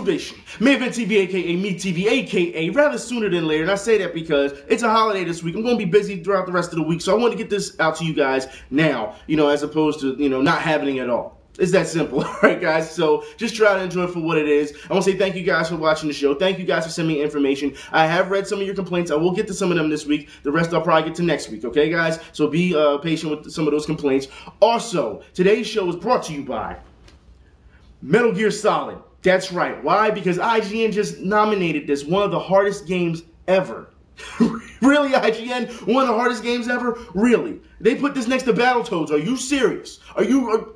Motivation. Main Event TV, aka Me TV, aka rather sooner than later. And I say that because it's a holiday this week. I'm going to be busy throughout the rest of the week, so I want to get this out to you guys now, as opposed to, not happening at all. It's that simple, all right, guys? So just try to enjoy it for what it is. I want to say thank you guys for watching the show. Thank you guys for sending me information. I have read some of your complaints. I will get to some of them this week. The rest I'll probably get to next week, okay, guys? So be patient with some of those complaints. Also, today's show is brought to you by Metal Gear Solid. That's right. Why? Because IGN just nominated this one of the hardest games ever. Really, IGN? One of the hardest games ever? Really? They put this next to Battletoads. Are you serious?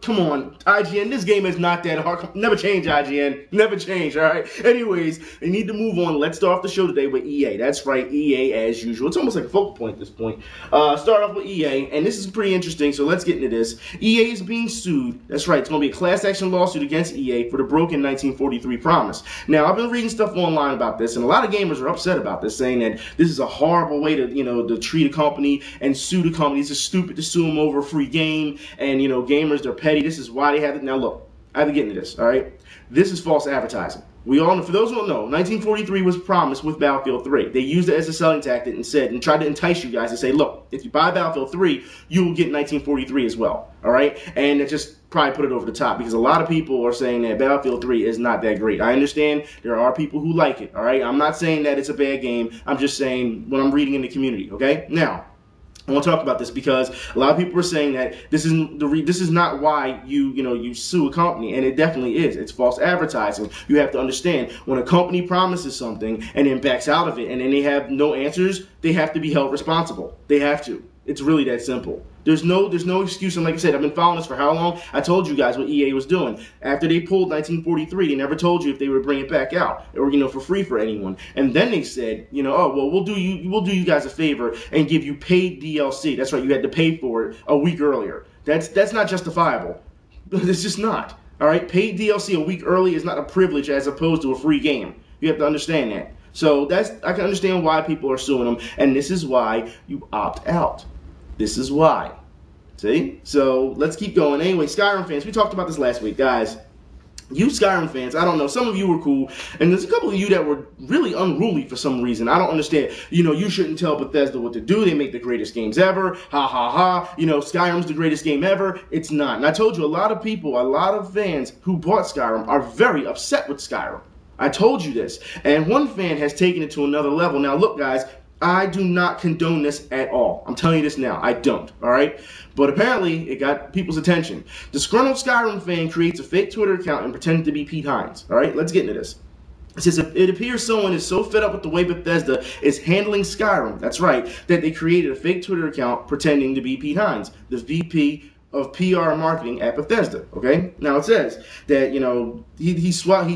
Come on, IGN, this game is not that hard. Never change, IGN. Never change, all right? Anyways, they need to move on. Let's start off the show today with EA. That's right, EA as usual. It's almost like a focal point at this point. Start off with EA, and this is pretty interesting, so let's get into this. EA is being sued. That's right, it's going to be a class action lawsuit against EA for the broken 1943 promise. Now, I've been reading stuff online about this, and a lot of gamers are upset about this, saying that this is a horrible way to, to treat a company and sue the company. It's just stupid to sue them over a free game, and, gamers, they're petty. This is why they have it. Now, look, I have to get into this, all right? This is false advertising. We all know, for those who don't know, 1943 was promised with Battlefield 3. They used it as a selling tactic and tried to entice you guys to say, look, if you buy Battlefield 3, you will get 1943 as well, all right? And it just probably put it over the top because a lot of people are saying that Battlefield 3 is not that great. I understand there are people who like it, all right? I'm not saying that it's a bad game. I'm just saying what I'm reading in the community, okay? Now, I want to talk about this because a lot of people are saying that this is not why you sue a company, and it definitely is. It's false advertising. You have to understand, when a company promises something and then backs out of it and then they have no answers, they have to be held responsible. They have to. It's really that simple. There's no excuse. And like I said, I've been following this for how long? I told you guys what EA was doing. After they pulled 1943, they never told you if they would bring it back out or, for free for anyone. And then they said, oh, well, we'll do you guys a favor and give you paid DLC. That's right. You had to pay for it a week earlier. That's not justifiable. It's just not. All right. Paid DLC a week early is not a privilege as opposed to a free game. You have to understand that. So I can understand why people are suing them. And this is why you opt out. This is why. See? So let's keep going. Anyway, Skyrim fans, we talked about this last week, guys. You Skyrim fans, I don't know, some of you were cool, and there's a couple of you that were really unruly for some reason. I don't understand. You shouldn't tell Bethesda what to do. They make the greatest games ever. Ha, ha, ha. Skyrim's the greatest game ever. It's not. And I told you, a lot of people, a lot of fans who bought Skyrim are very upset with Skyrim. I told you this. And one fan has taken it to another level. Now, look, guys, I do not condone this at all. I'm telling you this now. I don't, all right? But apparently, it got people's attention. Disgruntled Skyrim fan creates a fake Twitter account and pretends to be Pete Hines, all right? Let's get into this. It says, it appears someone is so fed up with the way Bethesda is handling Skyrim, that's right, that they created a fake Twitter account pretending to be Pete Hines, the VP of PR marketing at Bethesda, okay? Now it says that, he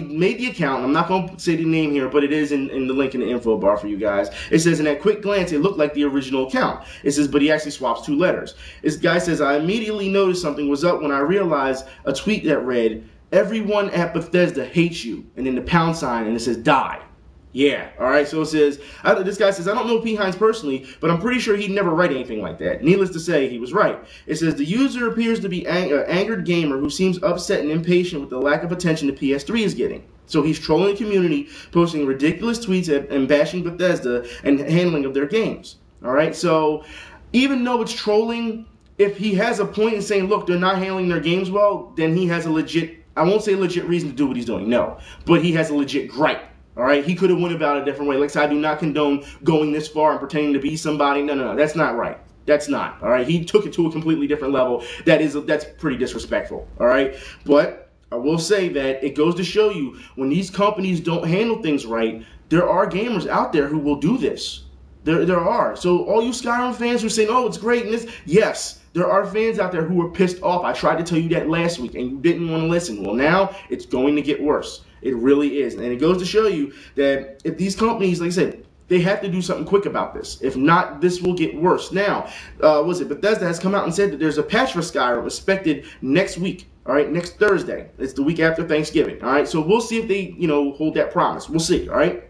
made the account. I'm not going to say the name here, but it is in the link in the info bar for you guys. It says, in that quick glance, it looked like the original account. It says, but he actually swaps 2 letters. This guy says, I immediately noticed something was up when I realized a tweet that read, everyone at Bethesda hates you, and then the pound sign, and it says, die. Yeah, all right, so it says, this guy says, I don't know Pete Hines personally, but I'm pretty sure he'd never write anything like that. Needless to say, he was right. It says, the user appears to be an angered gamer who seems upset and impatient with the lack of attention the PS3 is getting. So he's trolling the community, posting ridiculous tweets and bashing Bethesda and handling of their games. All right, so even though it's trolling, if he has a point in saying, look, they're not handling their games well, then he has a legit, I won't say legit reason to do what he's doing, no, but he has a legit gripe. All right, he could have went about it a different way. Like I said, I do not condone going this far and pretending to be somebody. No, that's not right. That's not. All right, he took it to a completely different level. That's pretty disrespectful. All right, but I will say that it goes to show you when these companies don't handle things right, there are gamers out there who will do this. There are. So all you Skyrim fans who say, oh, it's great and this, yes. There are fans out there who are pissed off. I tried to tell you that last week, and you didn't want to listen. Well, now it's going to get worse. It really is. And it goes to show you that if these companies, like I said, they have to do something quick about this. If not, this will get worse. Now, Bethesda has come out and said that there's a patch for Skyrim expected next week. All right, next Thursday. It's the week after Thanksgiving. All right, so we'll see if they, hold that promise. We'll see. All right.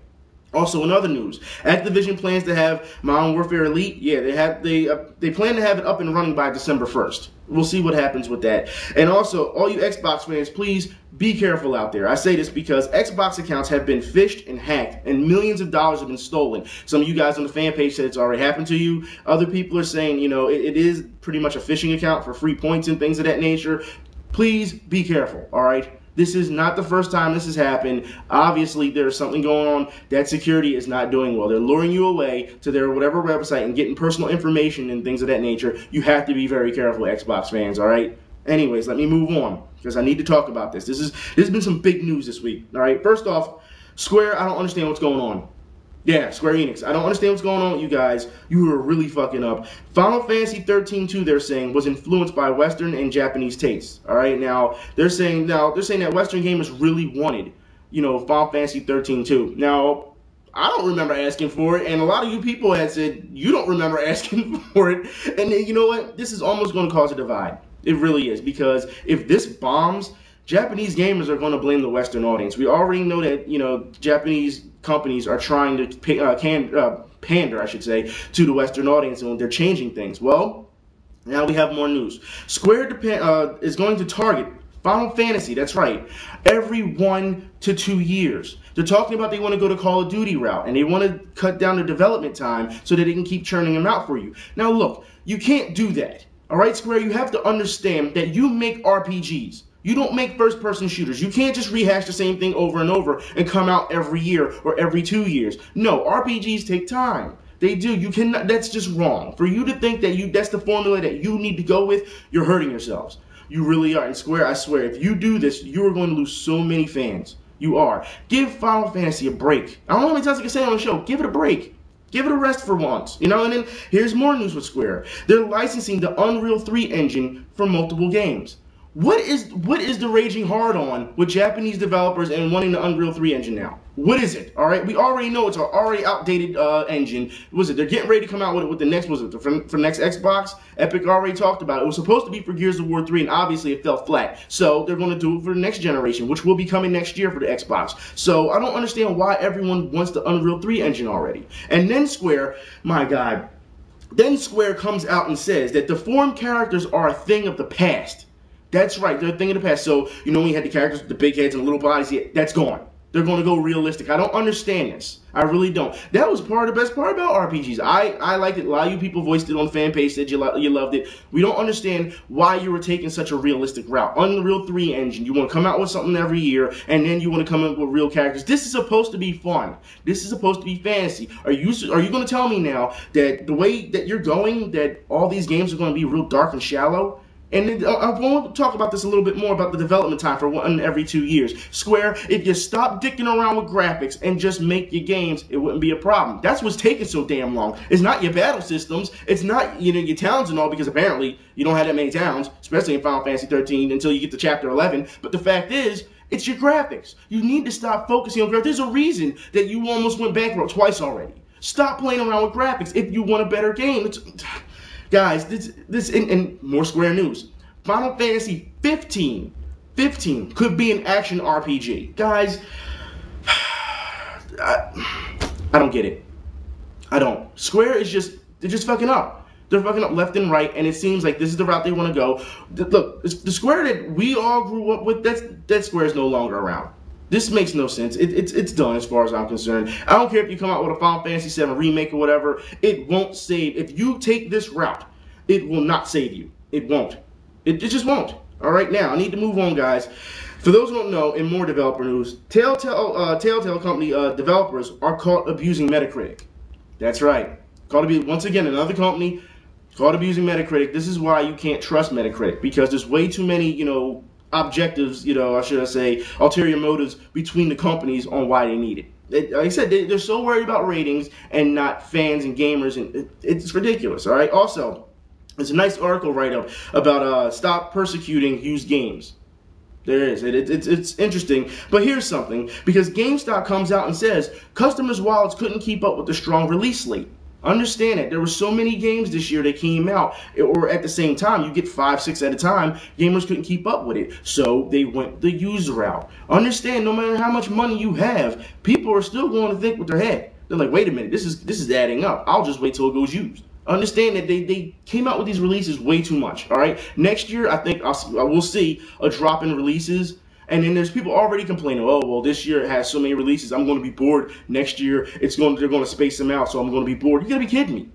Also, in other news, Activision plans to have Modern Warfare Elite. Yeah, they plan to have it up and running by December 1st. We'll see what happens with that. And also, all you Xbox fans, please be careful out there. I say this because Xbox accounts have been phished and hacked, and millions of dollars have been stolen. Some of you guys on the fan page said it's already happened to you. Other people are saying, you know, it is pretty much a phishing account for free points and things of that nature. Please be careful, all right? This is not the first time this has happened. Obviously, there's something going on that security is not doing well. They're luring you away to their whatever website and getting personal information and things of that nature. You have to be very careful, Xbox fans, all right? Anyways, let me move on because I need to talk about this. This has been some big news this week, all right? First off, Square, I don't understand what's going on. Yeah, Square Enix. I don't understand what's going on with you guys. You are really fucking up. Final Fantasy XIII-2, they're saying, was influenced by Western and Japanese tastes. All right, now they're saying that Western gamers really wanted, you know, Final Fantasy XIII-2. Now, I don't remember asking for it, and a lot of you people had said you don't remember asking for it. And then, you know what? This is almost going to cause a divide. It really is, because if this bombs, Japanese gamers are going to blame the Western audience. We already know that, you know, Japanese companies are trying to pander, I should say, to the Western audience, and they're changing things. Well, now we have more news. Square is going to target Final Fantasy, that's right, every 1 to 2 years. They're talking about they want to go to Call of Duty route, and they want to cut down the development time so that they can keep churning them out for you. Now look, you can't do that. All right, Square, you have to understand that you make RPGs. You don't make first-person shooters. You can't just rehash the same thing over and over and come out every year or every 2 years. No, RPGs take time. They do. You cannot. That's just wrong. For you to think that that's the formula that you need to go with, you're hurting yourselves. You really are. And Square, I swear, if you do this, you are going to lose so many fans. You are. Give Final Fantasy a break. I don't know how many times I can say it on the show. Give it a break. Give it a rest for once, you know. And then here's more news with Square. They're licensing the Unreal 3 engine for multiple games. What is the raging hard on with Japanese developers and wanting the Unreal 3 engine now? What is it? All right, we already know it's an already outdated engine. Was it? They're getting ready to come out with the next. Was it for next Xbox? Epic already talked about it. It was supposed to be for Gears of War 3, and obviously it fell flat. So they're going to do it for the next generation, which will be coming next year for the Xbox. So I don't understand why everyone wants the Unreal 3 engine already. And then Square, my God, then Square comes out and says that deformed characters are a thing of the past. That's right, they're a thing of the past. So, you know, we had the characters with the big heads and the little bodies. Yeah, that's gone. They're going to go realistic. I don't understand this. I really don't. That was part of the best part about RPGs. I liked it. A lot of you people voiced it on the fan page, said you loved it. We don't understand why you were taking such a realistic route. Unreal 3 engine, you want to come out with something every year, and then you want to come up with real characters. This is supposed to be fun. This is supposed to be fantasy. Are you going to tell me now that the way that you're going, that all these games are going to be real dark and shallow? And then, I want to talk about this a little bit more about the development time for 1 every 2 years. Square, if you stop dicking around with graphics and just make your games, it wouldn't be a problem. That's what's taking so damn long. It's not your battle systems. It's not, you know, your towns and all, because apparently you don't have that many towns, especially in Final Fantasy XIII, until you get to Chapter 11. But the fact is, it's your graphics. You need to stop focusing on graphics. There's a reason that you almost went bankrupt twice already. Stop playing around with graphics if you want a better game. Guys, this and more Square news. Final Fantasy 15 could be an action RPG. Guys, I don't get it. I don't. Square is they're just fucking up. They're fucking up left and right, and it seems like this is the route they want to go. Look, the Square that we all grew up with, that Square is no longer around. This makes no sense. It's done as far as I'm concerned. I don't care if you come out with a Final Fantasy VII remake or whatever. It won't save. If you take this route, it will not save you. It won't. It just won't. All right, now I need to move on, guys. For those who don't know, in more developer news, Telltale company developers are caught abusing Metacritic. That's right. Once again, another company caught abusing Metacritic. This is why you can't trust Metacritic, because there's way too many, you know, objectives, you know, or should I say, ulterior motives between the companies on why they need it. Like I said, they're so worried about ratings and not fans and gamers, and it's ridiculous. All right. Also, there's a nice article write-up about stop persecuting used games. There is. It's interesting. But here's something. Because GameStop comes out and says customers' wallets couldn't keep up with the strong release slate. Understand it. There were so many games this year that came out, or at the same time, you get 5, 6 at a time. Gamers couldn't keep up with it, so they went the used route. Understand, no matter how much money you have, people are still going to think with their head. They're like, wait a minute, this is adding up. I'll just wait till it goes used. Understand that they came out with these releases way too much. All right, next year I think we'll see a drop in releases. And then there's people already complaining, oh, well, this year it has so many releases, I'm going to be bored. Next year, they're going to space them out, so I'm going to be bored. You got to be kidding me.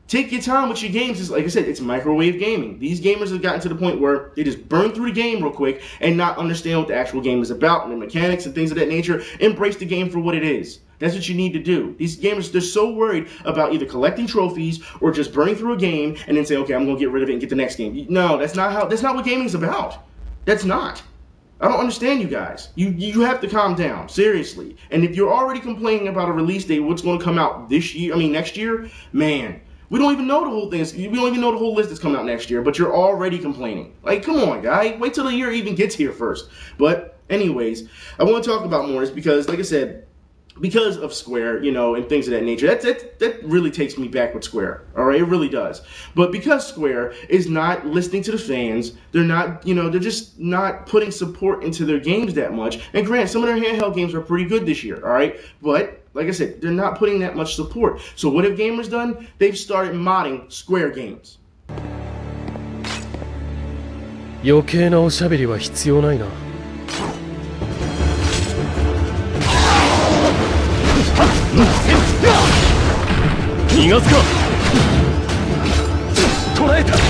Take your time with your games. It's, like I said, it's microwave gaming. These gamers have gotten to the point where they just burn through the game real quick and not understand what the actual game is about and the mechanics and things of that nature. Embrace the game for what it is. That's what you need to do. These gamers, they're so worried about either collecting trophies or just burning through a game and then say, okay, I'm going to get rid of it and get the next game. No, that's not what gaming's about. That's not. I don't understand you guys. You have to calm down, seriously. And if you're already complaining about a release date, what's going to come out next year, man, we don't even know the whole thing. We don't even know the whole list that's coming out next year, but you're already complaining. Like, come on, guy. Wait till the year even gets here first. But anyways, I want to talk about more is because, like I said, because of Square, and things of that nature. That really takes me back with Square. All right, it really does. But because Square is not listening to the fans, they're not, they're just not putting support into their games that much. And granted, some of their handheld games are pretty good this year. All right, but like I said, they're not putting that much support. So what have gamers done? They've started modding Square games. 余計なおしゃべりは必要ないな。逃がすか。捕らえた。決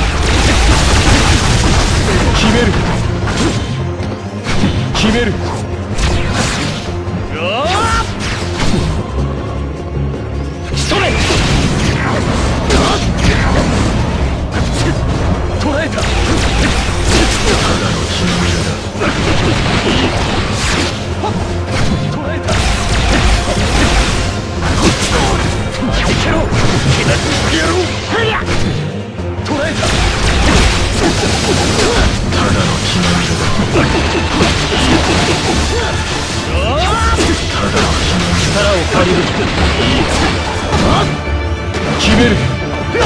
める。決める。それ。捕らえた。ただの気の入れだ。捕らえた。けろ。やろう。捕らえた。ただの気の入れだ。ただの気の入れだ。力を借りる。決める。捕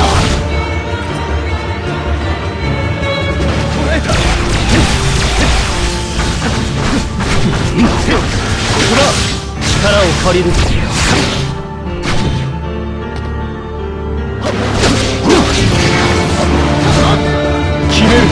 らえた。ここだ。力を借りる。決める。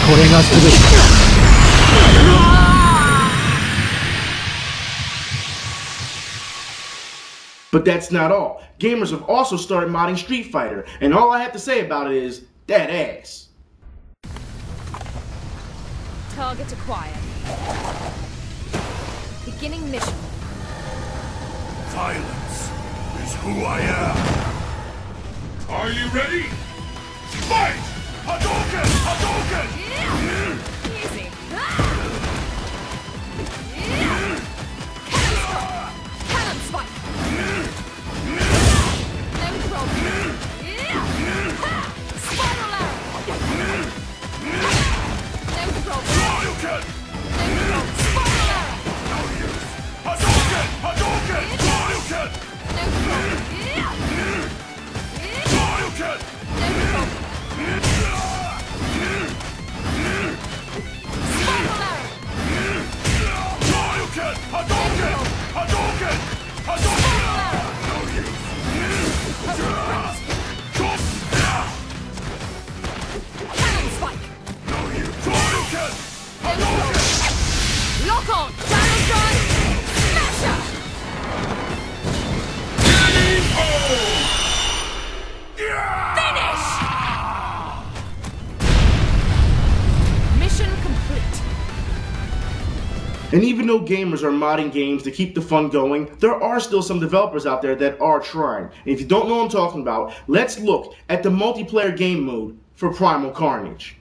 これが全て。But that's not all. Gamers have also started modding Street Fighter, and all I have to say about it is that ass. Target acquired. Beginning mission. Violence is who I am. Are you ready? Fight! Hadouken! Hadouken! Easy. Cannon spike. No problem. Spiral arrow. No problem. Hadouken! No problem. Spiral arrow. No use. Hadouken! Hadouken! Hadouken! No problem. Hadouken! No problem. Spiral arrow. Hadouken! Hadouken! Hadouken! Hadouken! No use. Cannon spike. No use. Hadouken! No problem. Lock on. Shadow strike. Smasher. Finish. Mission complete. And even though gamers are modding games to keep the fun going, there are still some developers out there that are trying. And if you don't know what I'm talking about, let's look at the multiplayer game mode for Primal Carnage.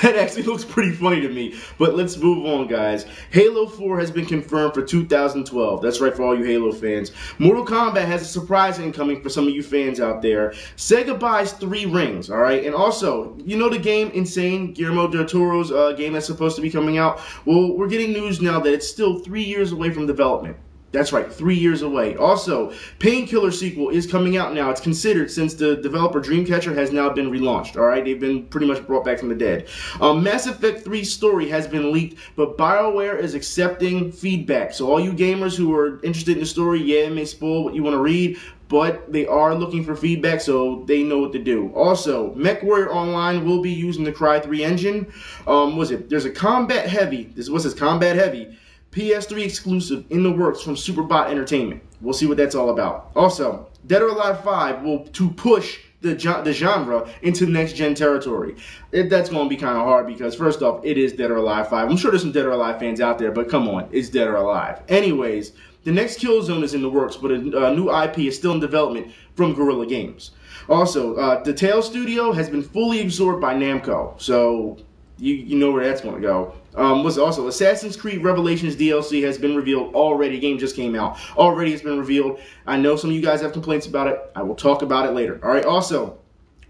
That actually looks pretty funny to me, but let's move on, guys. Halo 4 has been confirmed for 2012. That's right, for all you Halo fans. Mortal Kombat has a surprise incoming for some of you fans out there. Sega buys 3 rings, all right? And also, you know the game Insane, Guillermo del Toro's game that's supposed to be coming out? Well, we're getting news now that it's still 3 years away from development. That's right, 3 years away. Also, Painkiller sequel is coming out now. It's considered since the developer DreamCatcher has now been relaunched. All right, they've been pretty much brought back from the dead. Mass Effect 3 story has been leaked, but BioWare is accepting feedback. So all you gamers who are interested in the story, yeah, it may spoil what you want to read, but they are looking for feedback, so they know what to do. Also, MechWarrior Online will be using the CryEngine. There's a Combat Heavy. Combat Heavy. PS3 exclusive in the works from SuperBot Entertainment. We'll see what that's all about. Also, Dead or Alive 5 will to push the genre into next-gen territory. That's going to be kind of hard because, first off, it is Dead or Alive 5. I'm sure there's some Dead or Alive fans out there, but come on, it's Dead or Alive. Anyways, the next Killzone is in the works, but a new IP is still in development from Guerrilla Games. Also, the Tales Studio has been fully absorbed by Namco, so you know where that's going to go. Also, Assassin's Creed Revelations DLC has been revealed already. The game just came out. Already it's been revealed. I know some of you guys have complaints about it. I will talk about it later. All right. Also,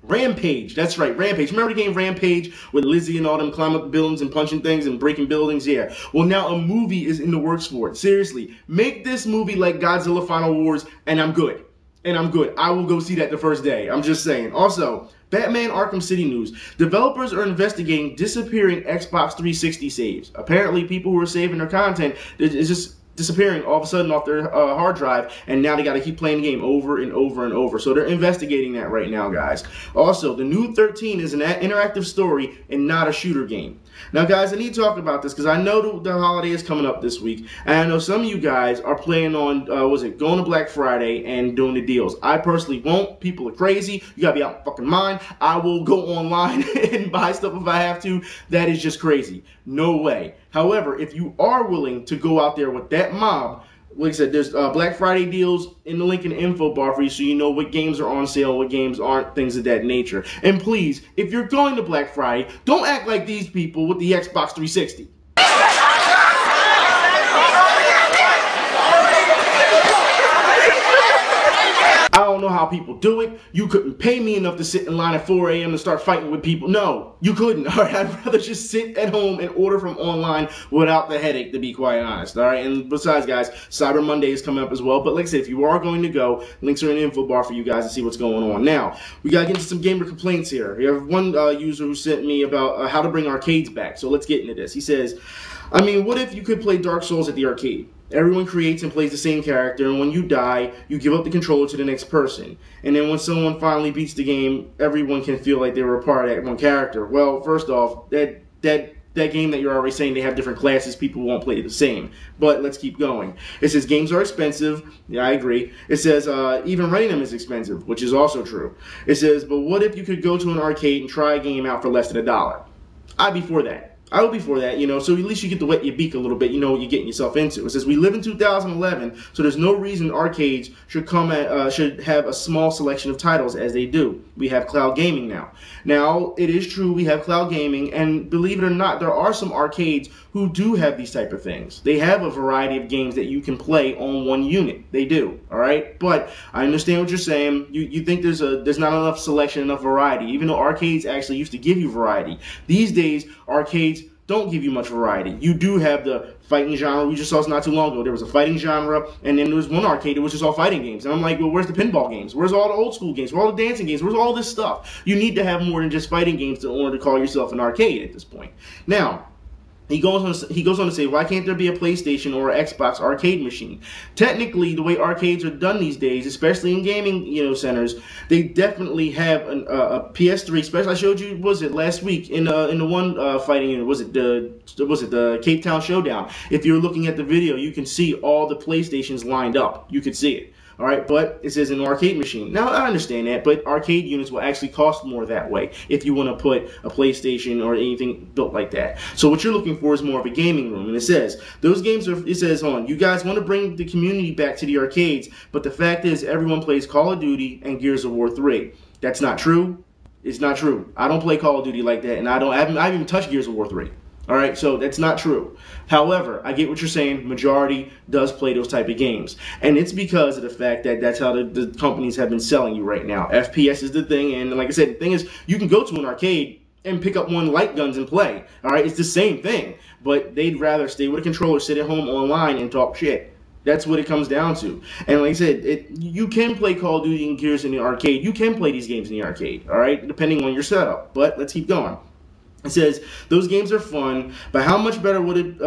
Rampage. That's right, Rampage. Remember the game Rampage with Lizzie and all them climbing up buildings and punching things and breaking buildings? Yeah. Well, now a movie is in the works for it. Seriously, make this movie like Godzilla Final Wars, and I'm good. I will go see that the first day. I'm just saying. Also, Batman Arkham City news. Developers are investigating disappearing Xbox 360 saves. Apparently, people who are saving their content is just disappearing all of a sudden off their hard drive, and now they got to keep playing the game over and over and over. So they're investigating that right now, guys. Also, the new 13 is an interactive story and not a shooter game. Now, guys, I need to talk about this because I know the holiday is coming up this week, and I know some of you guys are planning on, going to Black Friday and doing the deals. I personally won't. People are crazy. You got to be out of fucking mind. I will go online and buy stuff if I have to. That is just crazy. No way. However, if you are willing to go out there with that mob, like I said, there's Black Friday deals in the link in the info bar for you so you know what games are on sale, what games aren't, things of that nature. And please, if you're going to Black Friday, don't act like these people with the Xbox 360. I don't know how people do it. You couldn't pay me enough to sit in line at 4 a.m. and start fighting with people. No, you couldn't. All right, I'd rather just sit at home and order from online without the headache, to be quite honest. All right, and besides, guys, Cyber Monday is coming up as well. But like I said, if you are going to go, links are in the info bar for you guys to see what's going on. Now, we got to get into some gamer complaints here. We have one user who sent me about how to bring arcades back. So let's get into this. He says, I mean, what if you could play Dark Souls at the arcade? Everyone creates and plays the same character, and when you die, you give up the controller to the next person. And then when someone finally beats the game, everyone can feel like they were a part of that one character. Well, first off, that game that you're already saying they have different classes, people won't play the same. But let's keep going. It says games are expensive. Yeah, I agree. It says even renting them is expensive, which is also true. It says, but what if you could go to an arcade and try a game out for less than $1? I'd be for that. I would be for that, you know, so at least you get to wet your beak a little bit, you know what you're getting yourself into. It says we live in 2011, so there's no reason arcades should have a small selection of titles as they do. We have cloud gaming now. Now, it is true we have cloud gaming, and believe it or not, there are some arcades who do have these type of things. They have a variety of games that you can play on one unit. They do, all right? But I understand what you're saying. You think there's not enough selection, enough variety, even though arcades actually used to give you variety. These days, arcades don't give you much variety. You do have the fighting genre. We just saw this not too long ago. There was a fighting genre, and then there was one arcade that was just all fighting games. And I'm like, well, where's the pinball games? Where's all the old school games? Where's all the dancing games? Where's all this stuff? You need to have more than just fighting games in order to call yourself an arcade at this point. Now, He goes on to say, why can't there be a PlayStation or an Xbox arcade machine? Technically, the way arcades are done these days, especially in gaming centers, they definitely have a PS3. Especially, I showed you, was it last week in the one fighting unit? Was it the Cape Town Showdown? If you're looking at the video, you can see all the PlayStations lined up. You can see it. All right, but it says an arcade machine. Now, I understand that, but arcade units will actually cost more that way if you want to put a PlayStation or anything built like that. So what you're looking for is more of a gaming room. And it says, those games are, it says, you guys want to bring the community back to the arcades, but the fact is everyone plays Call of Duty and Gears of War 3. That's not true. It's not true. I don't play Call of Duty like that, and I haven't even touched Gears of War 3. All right, so that's not true. However, I get what you're saying. Majority does play those type of games. And it's because of the fact that that's how the companies have been selling you right now. FPS is the thing, and like I said, the thing is, you can go to an arcade and pick up one light guns and play. All right, it's the same thing. But they'd rather stay with a controller, sit at home online, and talk shit. That's what it comes down to. And like I said, you can play Call of Duty and Gears in the arcade. You can play these games in the arcade, all right, depending on your setup. But let's keep going. It says those games are fun, but how much better would it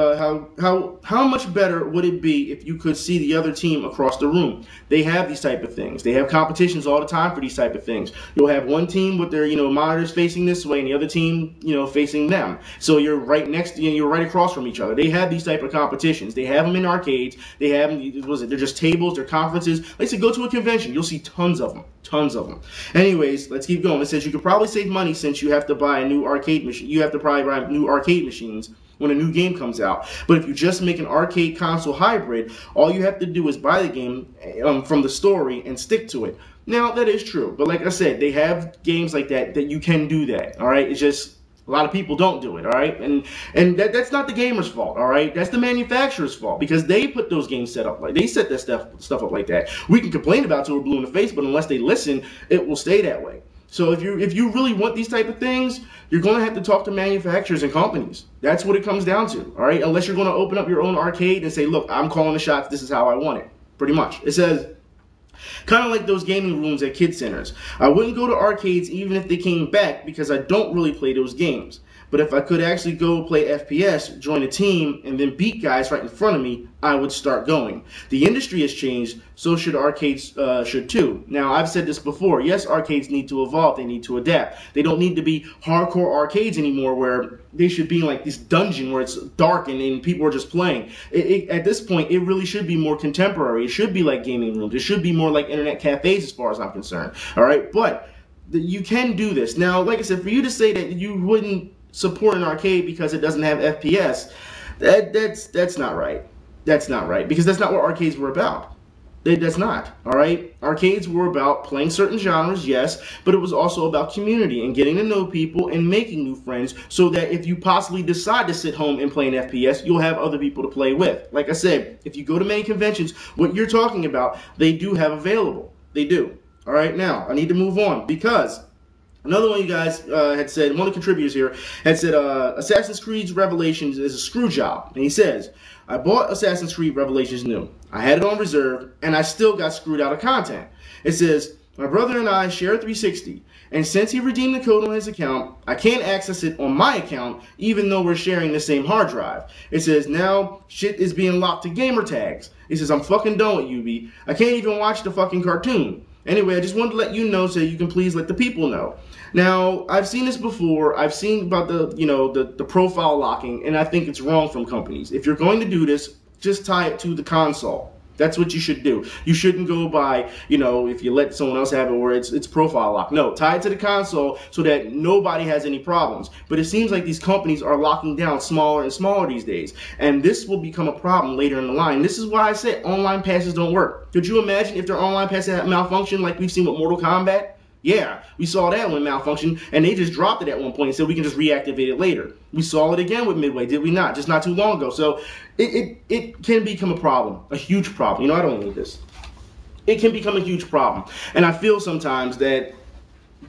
how much better would it be if you could see the other team across the room? They have these type of things. They have competitions all the time for these type of things. You'll have one team with their monitors facing this way, and the other team facing them. So you're right next to you're right across from each other. They have these type of competitions. They have them in arcades. They have them. They're just tables. They're conferences. Like I said, go to a convention. You'll see tons of them. Tons of them. Anyways, let's keep going. It says you could probably save money since you have to buy a new arcade machine. You have to probably buy new arcade machines when a new game comes out. But if you just make an arcade console hybrid, all you have to do is buy the game from the story and stick to it. Now, that is true. But like I said, they have games like that you can do that. All right? It's just a lot of people don't do it. All right? And that's not the gamer's fault. All right? That's the manufacturer's fault because they put those games set up like they set that stuff up like that. We can complain about it till we're blue in the face, but unless they listen, it will stay that way. So if you really want these type of things, you're going to have to talk to manufacturers and companies. That's what it comes down to, all right? Unless you're going to open up your own arcade and say, look, I'm calling the shots. This is how I want it, pretty much. It says, kind of like those gaming rooms at kid centers. I wouldn't go to arcades even if they came back because I don't really play those games. But if I could actually go play FPS, join a team, and then beat guys right in front of me, I would start going. The industry has changed, so should arcades should too. Now, I've said this before. Yes, arcades need to evolve. They need to adapt. They don't need to be hardcore arcades anymore where they should be like this dungeon where it's dark and people are just playing. At this point, it really should be more contemporary. It should be like gaming rooms. It should be more like internet cafes as far as I'm concerned. All right? But you can do this. Now, like I said, for you to say that you wouldn't support an arcade because it doesn't have FPS, that's not right. That's not right because that's not what arcades were about. That's not, all right? Arcades were about playing certain genres, yes, but it was also about community and getting to know people and making new friends so that if you possibly decide to sit home and play an FPS, you'll have other people to play with. Like I said, if you go to many conventions, what you're talking about, they do have available. They do. All right, now, I need to move on because another one you guys had said, one of the contributors here, had said Assassin's Creed Revelations is a screw job. And he says, I bought Assassin's Creed Revelations new. I had it on reserve, and I still got screwed out of content. It says, my brother and I share a 360, and since he redeemed the code on his account, I can't access it on my account, even though we're sharing the same hard drive. It says, now shit is being locked to gamer tags. It says, I'm fucking done with UB. I can't even watch the fucking cartoon. Anyway, I just wanted to let you know so you can please let the people know. Now, I've seen this before. I've seen about the profile locking, and I think it's wrong from companies. If you're going to do this, just tie it to the console. That's what you should do. You shouldn't go by, if you let someone else have it where it's profile lock. No, tie it to the console so that nobody has any problems. But it seems like these companies are locking down smaller and smaller these days. And this will become a problem later in the line. This is why I said online passes don't work. Could you imagine if their online passes had malfunction like we've seen with Mortal Kombat? Yeah, we saw that one malfunction, and they just dropped it at one point and said we can just reactivate it later. We saw it again with Midway, did we not? Just not too long ago. So it can become a problem, a huge problem. I don't need this. It can become a huge problem. And I feel sometimes that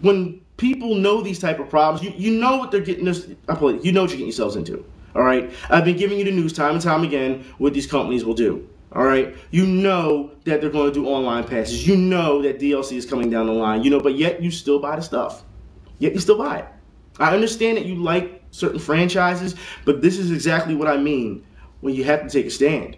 when people know these type of problems, you know what they're getting this. You know what you're getting yourselves into. All right? I've been giving you the news time and time again what these companies will do. All right, you know that they're going to do online passes. You know that DLC is coming down the line. But yet you still buy the stuff. Yet you still buy it. I understand that you like certain franchises, but this is exactly what I mean when you have to take a stand.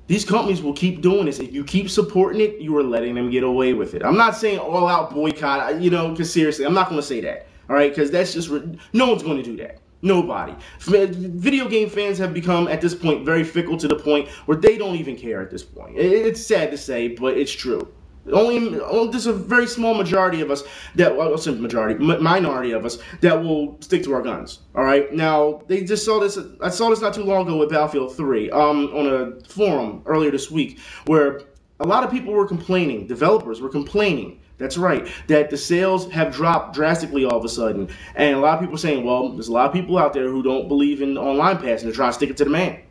These companies will keep doing this. If you keep supporting it, you are letting them get away with it. I'm not saying all out boycott, you know, because seriously, I'm not going to say that, all right? Because that's just, no one's going to do that. Nobody. Video game fans have become, at this point, very fickle to the point where they don't even care at this point. It's sad to say, but it's true. There's a very small majority of us that, well, I'll say minority of us that will stick to our guns. All right. Now they just saw this. I saw this not too long ago with Battlefield 3 on a forum earlier this week, where a lot of people were complaining. Developers were complaining. That's right. That the sales have dropped drastically all of a sudden, and a lot of people are saying, well, there's a lot of people out there who don't believe in online pass and they're trying to stick it to the man.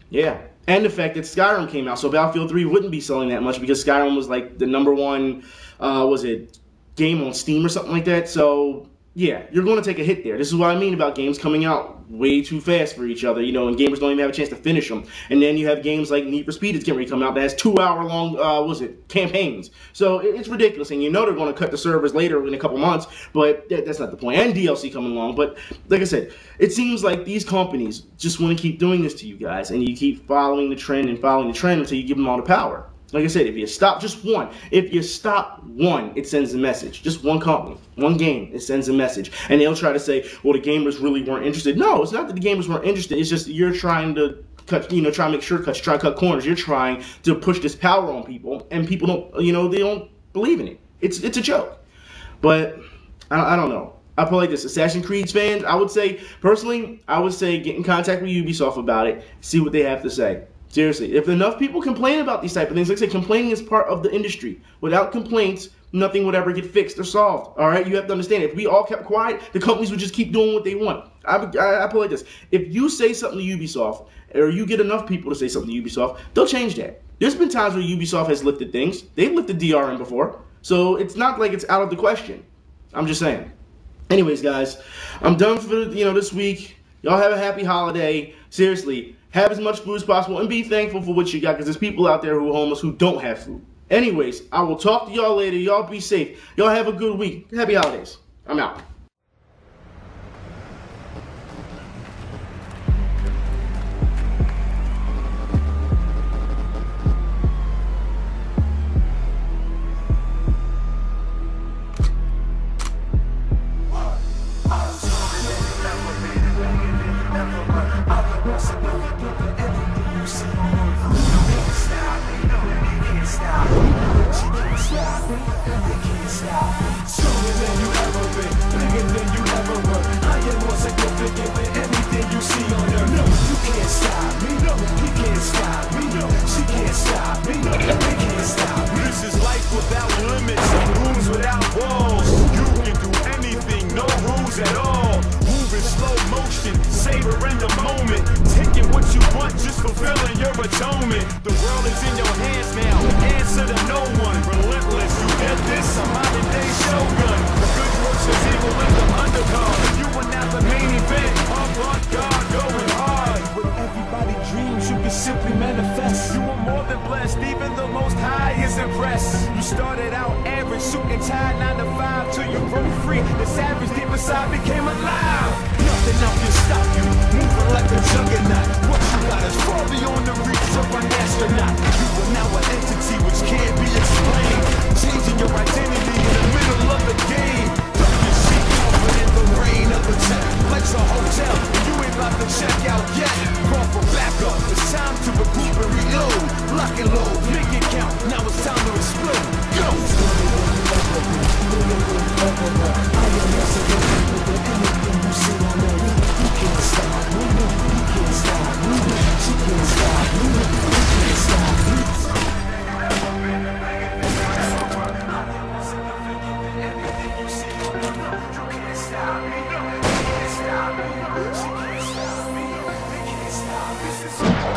Yeah. And the fact that Skyrim came out, so Battlefield 3 wouldn't be selling that much because Skyrim was like the #1, was it game on Steam or something like that? So, yeah, you're going to take a hit there. This is what I mean about games coming out way too fast for each other, you know, and gamers don't even have a chance to finish them. And then you have games like Need for Speed that's getting ready to come out that has 2-hour-long, campaigns. So it's ridiculous, and you know they're going to cut the servers later in a couple months, but that's not the point. And DLC coming along, but like I said, it seems like these companies just want to keep doing this to you guys, and you keep following the trend until you give them all the power. Like I said, if you stop just one, it sends a message. Just one company, one game, it sends a message. And they'll try to say, well, the gamers really weren't interested. No, it's not that the gamers weren't interested. It's just you're trying to cut, you know, try to make shortcuts, try to cut corners. You're trying to push this power on people, and people don't, you know, they don't believe in it. It's a joke. But I don't know. I put it like this: Assassin's Creed fans, I would say, personally, get in contact with Ubisoft about it, see what they have to say. Seriously, if enough people complain about these type of things, like I say, complaining is part of the industry. Without complaints, nothing would ever get fixed or solved. All right, you have to understand. If we all kept quiet, the companies would just keep doing what they want. I put it like this: if you say something to Ubisoft, or you get enough people to say something to Ubisoft, they'll change that. There's been times where Ubisoft has lifted things. They've lifted DRM before, so it's not like it's out of the question. I'm just saying. Anyways, guys, I'm done for this week. Y'all have a happy holiday. Seriously. Have as much food as possible and be thankful for what you got, because there's people out there who are homeless who don't have food. Anyways, I will talk to y'all later. Y'all be safe. Y'all have a good week. Happy holidays. I'm out. This is life without limits, rooms without walls. You can do anything, no rules at all. Move in slow motion, savoring the moment. Taking what you want, just fulfilling your atonement. The world is in your hands now, answer to no one. Relentless, you get this, a modern day shogun. The good versus evil in the undercard. You are now the main event, avant-garde going hard. What everybody dreams, you can simply manifest. You are more than blessed, even the most high is impressed. You started out average, shooting tied 9 to 5 till you broke free. The savage deep inside became alive. Nothing else can stop you, moving like a juggernaut. What you got is far beyond the reach of an astronaut. You are now an entity which can't be explained. Changing your identity in the middle of the game. Duck your sheet covered in the rain of the tech. Life's a hotel, and you ain't about to check out yet. Call for backup, it's time to regroup and reload. Lock and load, make it count, now it's time to explode. Go!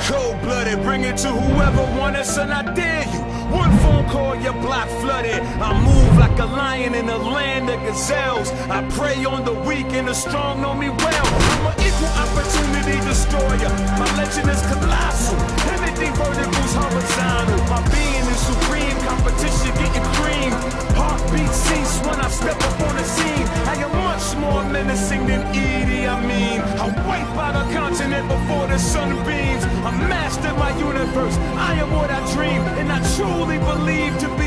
Cold-blooded, bring it to whoever want us, and I dare you. One phone call, your block flooded. I move like a lion in a land of gazelles. I prey on the weak and the strong know me well. I'm an equal opportunity destroyer. My legend is colossal. Anything vertical's horizontal. My being is supreme. Competition getting cream. Heartbeat cease when I step up on the scene. I am much more menacing than Edie, I mean. another continent before the sunbeams. I mastered my universe. I am what I dream, and I truly believe to be